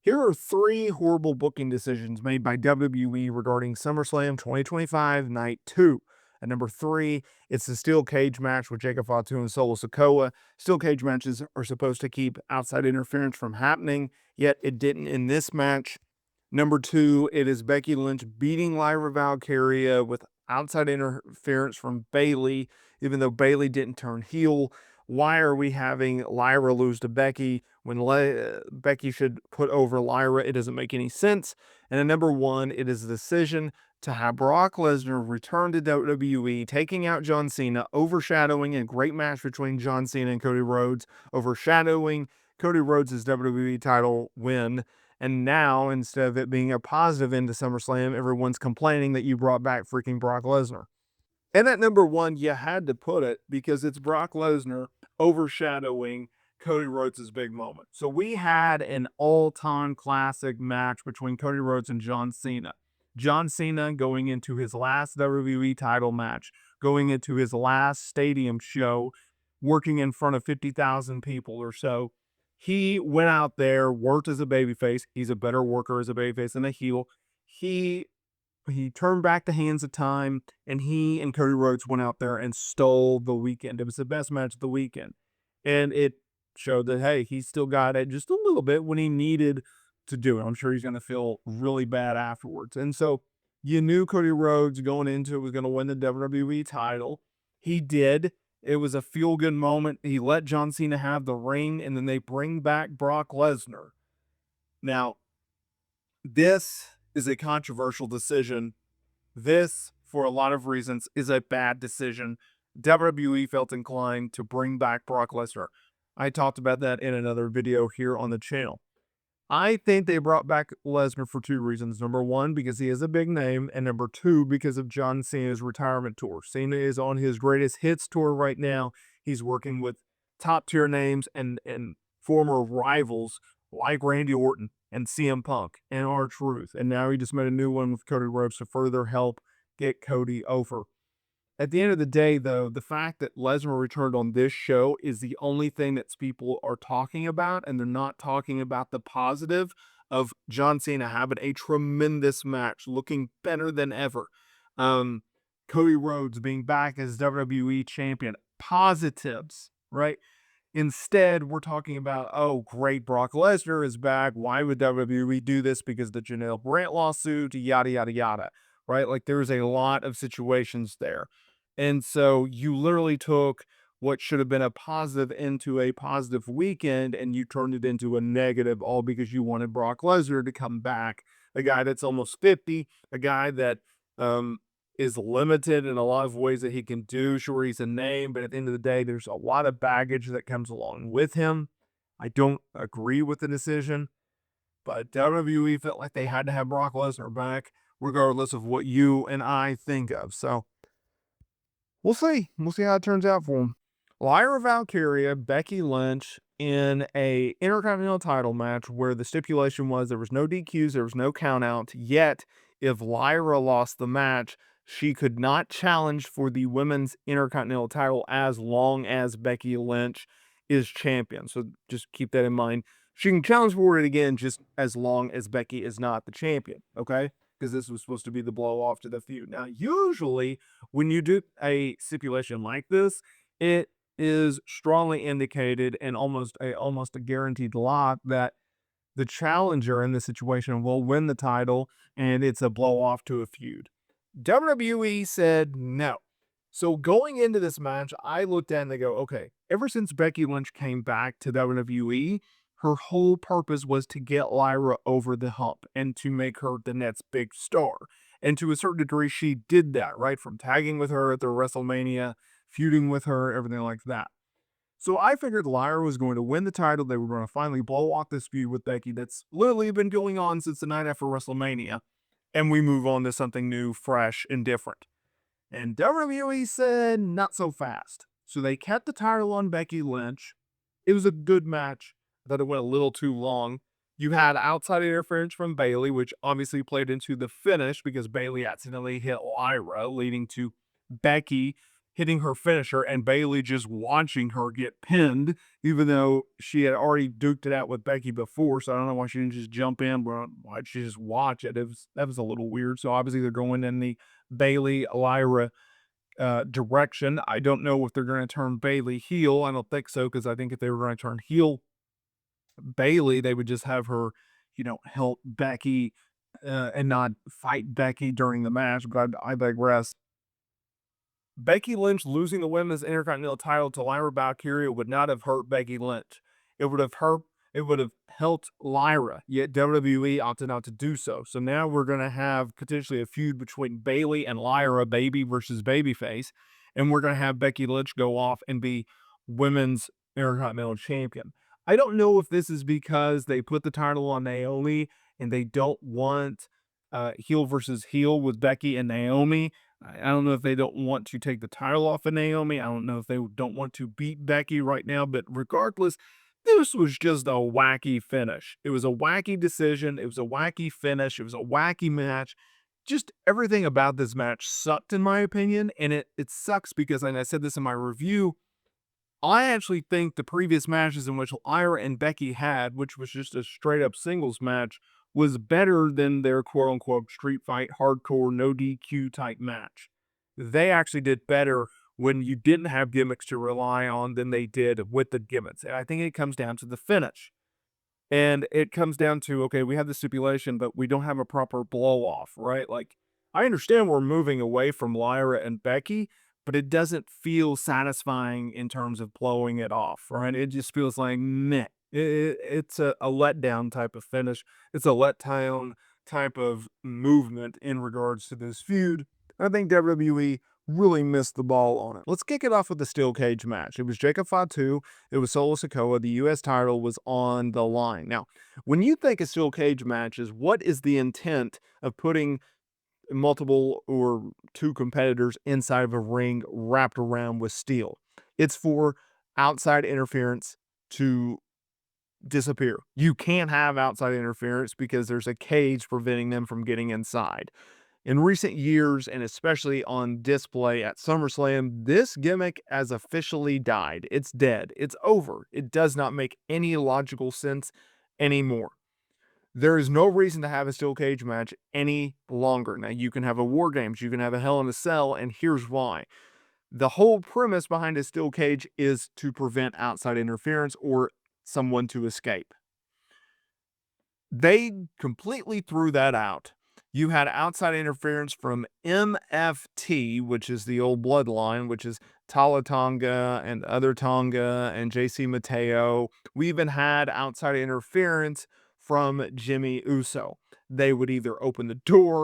Here are three horrible booking decisions made by WWE regarding SummerSlam 2025 Night 2. At number three, it's the steel cage match with Jacob Fatu and Solo Sikoa. Steel cage matches are supposed to keep outside interference from happening, yet it didn't in this match. Number two, it is Becky Lynch beating Lyra Valkeria with outside interference from Bayley, even though Bayley didn't turn heel. Why are we having Lyra lose to Becky when Becky should put over Lyra? It doesn't make any sense. And at number one, it is a decision to have Brock Lesnar return to WWE, taking out John Cena, overshadowing a great match between John Cena and Cody Rhodes, overshadowing Cody Rhodes' WWE title win. And now, instead of it being a positive end to SummerSlam, everyone's complaining that you brought back freaking Brock Lesnar. And at number one, you had to put it because it's Brock Lesnar overshadowing Cody Rhodes' big moment. So we had an all-time classic match between Cody Rhodes and John Cena. John Cena going into his last WWE title match, going into his last stadium show, working in front of 50,000 people or so. He went out there, worked as a babyface. He's a better worker as a babyface than a heel. He turned back the hands of time, and he and Cody Rhodes went out there and stole the weekend. It was the best match of the weekend. And it showed that, hey, he still got it just a little bit when he needed to do it. I'm sure he's going to feel really bad afterwards. And so you knew Cody Rhodes going into it was going to win the WWE title. He did. It was a feel-good moment. He let John Cena have the ring, and then they bring back Brock Lesnar. Now, this is a controversial decision. This, for a lot of reasons, is a bad decision. WWE felt inclined to bring back Brock Lesnar. I talked about that in another video here on the channel. I think they brought back Lesnar for two reasons. Number one, because he is a big name, and number two, because of John Cena's retirement tour. Cena is on his greatest hits tour right now. He's working with top tier names and former rivals like Randy Orton and CM Punk and R-Truth. And now he just made a new one with Cody Rhodes to further help get Cody over. At the end of the day, though, the fact that Lesnar returned on this show is the only thing that people are talking about, and they're not talking about the positive of John Cena having a tremendous match, looking better than ever. Cody Rhodes being back as WWE champion. Positives, right? Instead, we're talking about, oh, great, Brock Lesnar is back. Why would WWE do this? Because the Janelle Brandt lawsuit, yada, yada, yada, right? Like there's a lot of situations there. And so you literally took what should have been a positive into a positive weekend and you turned it into a negative, all because you wanted Brock Lesnar to come back. A guy that's almost 50, a guy that is limited in a lot of ways that he can do. Sure, he's a name, but at the end of the day, there's a lot of baggage that comes along with him. I don't agree with the decision, but WWE felt like they had to have Brock Lesnar back, regardless of what you and I think of. So we'll see. We'll see how it turns out for him. Lyra Valkeria, Becky Lynch in a Intercontinental title match where the stipulation was there was no DQs, there was no countout, yet if Lyra lost the match, she could not challenge for the women's Intercontinental title as long as Becky Lynch is champion. So just keep that in mind. She can challenge for it again just as long as Becky is not the champion, okay? Because this was supposed to be the blow off to the feud. Now, usually when you do a stipulation like this, it is strongly indicated and almost a guaranteed lock that the challenger in this situation will win the title and it's a blow off to a feud. WWE said no. So going into this match, I looked at it and they go, okay, ever since Becky Lynch came back to WWE, her whole purpose was to get Lyra over the hump and to make her the next big star. And to a certain degree, she did that, right? From tagging with her at the WrestleMania, feuding with her, everything like that. So I figured Lyra was going to win the title. They were going to finally blow off this feud with Becky that's literally been going on since the night after WrestleMania. And we move on to something new, fresh, and different. And WWE said, not so fast. So they kept the title on Becky Lynch. It was a good match. I thought it went a little too long. You had outside interference from Bayley, which obviously played into the finish because Bayley accidentally hit Lyra, leading to Becky hitting her finisher and Bayley just watching her get pinned, even though she had already duked it out with Becky before. So I don't know why she didn't just jump in. Why'd she just watch it? That was a little weird. So obviously they're going in the Bayley Lyra direction. I don't know if they're going to turn Bayley heel. I don't think so, because I think if they were going to turn heel Bayley, they would just have her, help Becky and not fight Becky during the match. But I digress. Becky Lynch losing the women's Intercontinental title to Lyra Valkeria would not have hurt Becky Lynch. It would have hurt. It would have helped Lyra. Yet WWE opted not to do so. So now we're going to have potentially a feud between Bayley and Lyra, baby versus babyface, and we're going to have Becky Lynch go off and be women's Intercontinental champion. I don't know if this is because they put the title on Naomi and they don't want heel versus heel with Becky and Naomi. I don't know if they don't want to take the title off of Naomi. I don't know if they don't want to beat Becky right now. But regardless, this was just a wacky finish. It was a wacky decision. It was a wacky finish. It was a wacky match. Just everything about this match sucked, in my opinion. And it sucks because, and I said this in my review, I actually think the previous matches in which Lyra and Becky had, which was just a straight up singles match, was better than their quote unquote street fight, hardcore, no DQ type match. They actually did better when you didn't have gimmicks to rely on than they did with the gimmicks. And I think it comes down to the finish. And it comes down to, okay, we have the stipulation, but we don't have a proper blow off, right? Like, I understand we're moving away from Lyra and Becky, but it doesn't feel satisfying in terms of blowing it off, right? It just feels like meh. It's a letdown type of finish. It's a letdown type of movement in regards to this feud. I think WWE really missed the ball on it. Let's kick it off with the steel cage match. It was Jacob Fatu. It was Solo Sikoa. The U.S. title was on the line. Now, when you think of steel cage matches, what is the intent of putting multiple or two competitors inside of a ring wrapped around with steel? It's for outside interference to disappear. You can't have outside interference because there's a cage preventing them from getting inside. In recent years, and especially on display at SummerSlam, this gimmick has officially died. It's dead. It's over. It does not make any logical sense anymore. There is no reason to have a steel cage match any longer. Now, you can have a War Games, you can have a Hell in a Cell, and here's why. The whole premise behind a steel cage is to prevent outside interference or someone to escape. They completely threw that out. You had outside interference from MFT, which is the old bloodline, which is Tala Tonga and other Tonga and JC Mateo. We even had outside interference from Jimmy Uso. They would either open the door